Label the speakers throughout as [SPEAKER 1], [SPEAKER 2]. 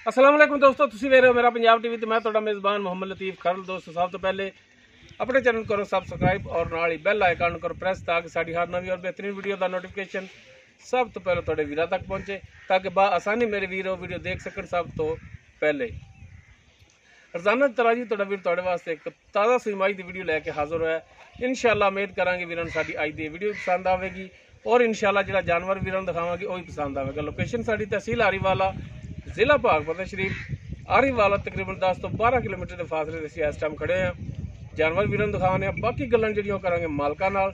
[SPEAKER 1] अस्सलाम वालेकुम दोस्तों, तुसीं वेख रहे हो मेरा पंजाब टीवी। तो मैं तुहाडा मेज़बान मोहम्मद लतीफ़ खरल। दोस्तों, सब तो पहले अपने चैनल करो सबसक्राइब और नाल ही बैल आइकन करो प्रेस, ताकि साडी हर नवी और बेहतरीन वीडियो का नोटिफिकेशन सब तो पहले तुहाडे वीरां तक पहुंचे, ताकि बा आसानी मेरे वीर वीडियो देख सकन सब तो पहले। रोजाना की तरह जी तुहाडा वीर तुहाडे वास्ते एक ताज़ा सुई की वीडियो लैके हाजिर होया। इंशाअल्लाह उम्मीद करांगे वीरां नूं साडी अज दी वीडियो पसंद आवेगी और इंशाअल्लाह जिहड़ा जानवर वीरां नूं दिखावांगे वही पसंद आवेगा। लोकेशन साडी तहसील आरीवाला, जिला भागपत शरीफ। आरीवाला तकरीबन 10 तो 12 किलोमीटर के फासले से इस टाइम खड़े हैं। जानवर वीरां नूं दिखाने, बाकी गल्लां जिहड़ियां करांगे मालकां नाल,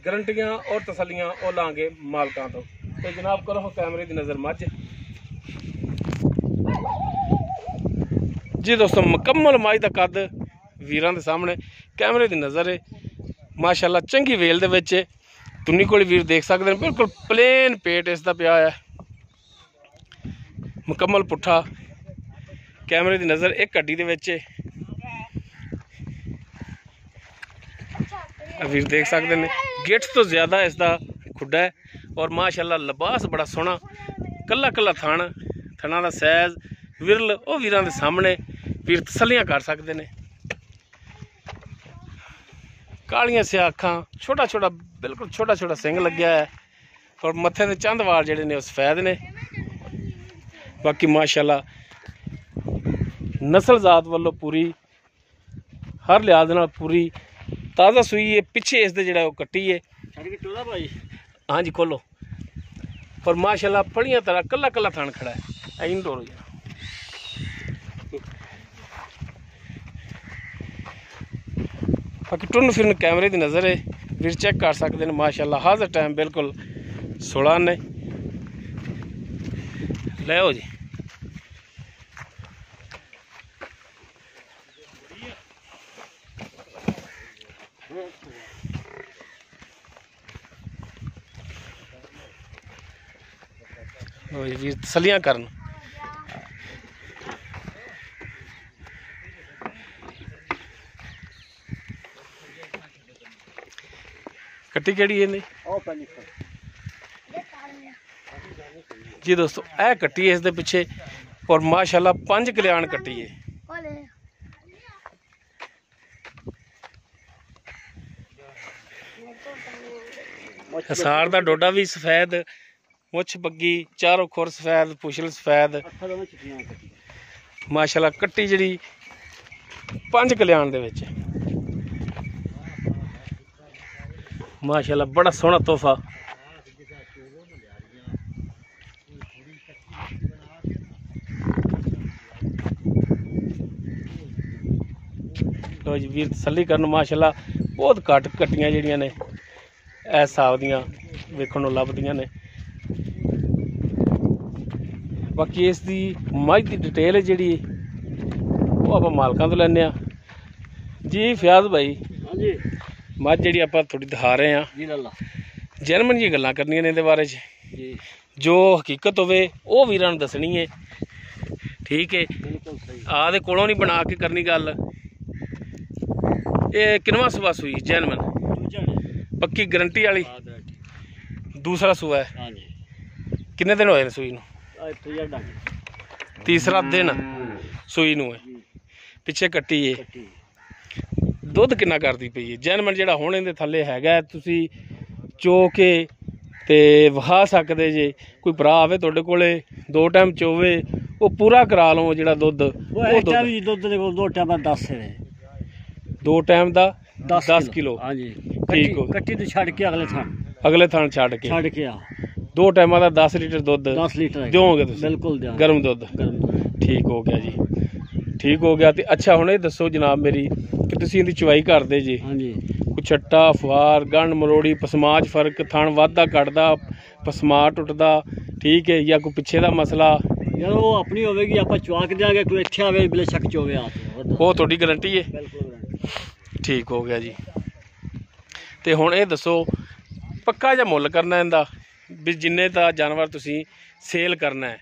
[SPEAKER 1] गारंटियां और तसल्लियां ओ लांगे मालकां तो। तो जनाब करो कैमरे की नज़र मझ जी। दोस्तों, मुकम्मल मझ का कद वीरां दे सामने कैमरे की नज़र है। माशाअल्लाह चंगी वेल दे विच तुन्नी कोल वीर देख सकते हैं। बिल्कुल प्लेन पेट इसका पिया है, मुकम्मल पुट्ठा। कैमरे की नज़र एक हड्डी दे विच वीर देख सकते हैं। गिट्ठ तो ज़्यादा इसका खुड्डा है और माशाअल्लाह लिबास बड़ा सोहना, कला कला थना का सैज विरल वो वीरां दे सामने वीर तसल्लियां कर सकते हैं। कालियां स्या अखां, छोटा छोटा बिल्कुल छोटा छोटा सिंग लग्या है और मत्थे ते चंद वाल जिहड़े ने सफेद ने। बाकी माशाअल्लाह नस्ल जात वालों पूरी हर लिहाज नाल पूरी ताज़ा सूई है। पिछे इसदे जिहड़ा कट्टी है, हाँ जी खोलो। और माशाअल्लाह फड़ियां तरह कला कला थान खड़ा है। इंडोर हो बाकी टुन फिरन कैमरे की नज़र है, वीर चेक कर सकते हैं। माशाअल्लाह हाज़र टाइम बिल्कुल 16 ने ले हो जी। वीर तसल्लियां करन। कट्टी केड़ी है जी दोस्तों, यह कट्टी है इस दे पिछे और माशाअल्लाह 5 कल्याण कट्टी है। हसार दा डोडा भी सफेद, मुछ बग्गी, चारों खुर सफेद, पुछल सफेद। माशाअल्लाह कट्टी जिहड़ी 5 कल्याण दे विच माशाअल्लाह बड़ा सोहना तोहफा। लो जी वीर तसल्ली करन। माशाअल्लाह बहुत घट कट्टियां जिहड़ियां ने इस हिसाब दियां वेखण नूं लभदियां ने। बाकी इसकी मझ की डिटेल जिहड़ी वो आपां मालकां तों लैंदे आ जी। फयाज भाई मझ जिहड़ी आपां थोड़ी दिखा रहे हैं, जैनमन जी गल्लां करनियां ने इहदे बारे च, जो हकीकत होवे वो वीरां नूं दसनी है। ठीक है, आदे कोलों नहीं बना के करनी गल। ये किनवा सूआ सूई जैनमन पक्की गारंटी वाली दूसरा सूआ है। किन्ने दिन होए ने सूई नूं? तीसरा दिन सूई नूं है। पिछे कट्टी है। दुध किन्ना करदी पई है जैनमन जिहड़ा हुण इहदे थल्ले हैगा, तुसीं चो के ते विखा सकदे जे। कोई भरा आवे तुहाडे कोले 2 टाइम चोवे वो पूरा करा लो जिहड़ा दुध। दो टाइम दा 10 किलो। हाँ जी ठीक हो।
[SPEAKER 2] कट्टी तो छड़ के
[SPEAKER 1] अगले थान छड़ के 2 टाइम का 10 लीटर दुध
[SPEAKER 2] 10 लीटर
[SPEAKER 1] दोगे तुसीं?
[SPEAKER 2] बिल्कुल
[SPEAKER 1] गर्म दुध। ठीक हो गया जी, ठीक हो गया। तो अच्छा हुण ये दसो जनाब मेरी कि तुसीं इहदी चवाई करदे जी?
[SPEAKER 2] हाँ जी।
[SPEAKER 1] कोई छट्टा फुहार गंढ मरोड़ी पसमा च फर्क, थण वाधा घटदा, पसमा टुटदा, ठीक है, या कोई पिछे का मसला?
[SPEAKER 2] यार वो अपनी होगी, आप चवा के देंगे। कोई इत्थे आवे बिले शक च होवे
[SPEAKER 1] वो तुहाडी गारंटी है?
[SPEAKER 2] बिल्कुल।
[SPEAKER 1] ठीक हो गया जी। तो हुण ये दसो पक्का जिहा मुੱਲ करना इहदा भी जिन्ने दा जानवर तुसीं सेल करना है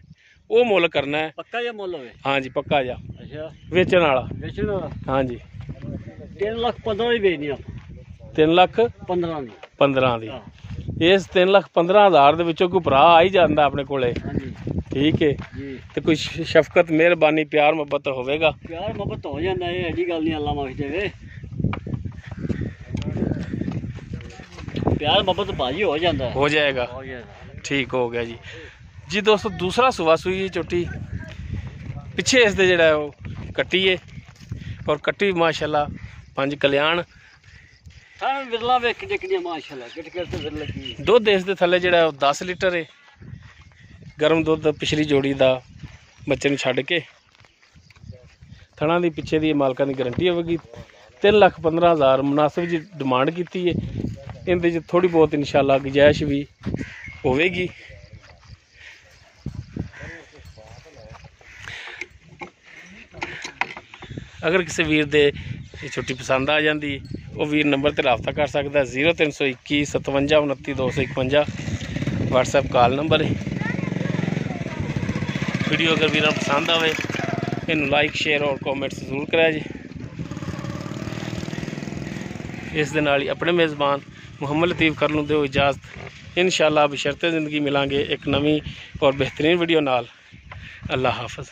[SPEAKER 1] वो मुੱਲ करना है?
[SPEAKER 2] पक्का जिहा मुੱਲ होवे?
[SPEAKER 1] हाँ जी पक्का जिहा।
[SPEAKER 2] अच्छा
[SPEAKER 1] वेचण वाला?
[SPEAKER 2] वेचण वाला
[SPEAKER 1] हाँ जी।
[SPEAKER 2] 3,15,000 ही बेचनी आप।
[SPEAKER 1] 3,15,000 दी। इस 3,15,000 ਦੇ ਵਿੱਚੋਂ ਕੋਈ ਭਰਾ ਆ ਹੀ ਜਾਂਦਾ ਆਪਣੇ ਕੋਲੇ ठीक है
[SPEAKER 2] जी
[SPEAKER 1] तो कोई शफकत मेहरबानी प्यार मुहब्बत होवेगा
[SPEAKER 2] प्यार मोहब्बत हो जाता है ऐसी गल नहीं अल्लाह माफ देवे प्यार मोहब्बत भाजी हो जाता है
[SPEAKER 1] हो जाएगा ठीक हो गया जी जी दोस्तों दूसरा सुबह सुई है झोटी पिछे इस दे जिहड़ा है वो कट्टी है और कट्टी माशाल्लाह 5 कल्याण
[SPEAKER 2] विरला वेख के माशाल्लाह किट किट विर लगी
[SPEAKER 1] दुध इस दे थले जिहड़ा 10 लीटर है गर्म दुध पिछली जोड़ी दा बच्चे नूं छड्ड के थणा दी पिछे दी मालकां दी गारंटी होगी 3,15,000 मुनासिब जी डिमांड की है इहदे च थोड़ी बहुत इंशाअल्लाह गुंजाइश भी होवेगी अगर किसी वीर दे छुट्टी पसंद आ जाती वो वीर नंबर पर रबता कर सकता है 0321 57 29 251 व्हाट्सएप कॉल नंबर है वीडियो अगर वीर पसंद आए इनू लाइक शेयर और कॉमेंट्स जरूर कराया जी इस दे नाल ही अपने मेज़बान मुहम्मद लतीफ़ खरल नूं दिओ इजाज़त इंशाअल्लाह बशर्ते ज़िंदगी मिलांगे एक नवी और बेहतरीन वीडियो नाल अल्लाह हाफ़िज़।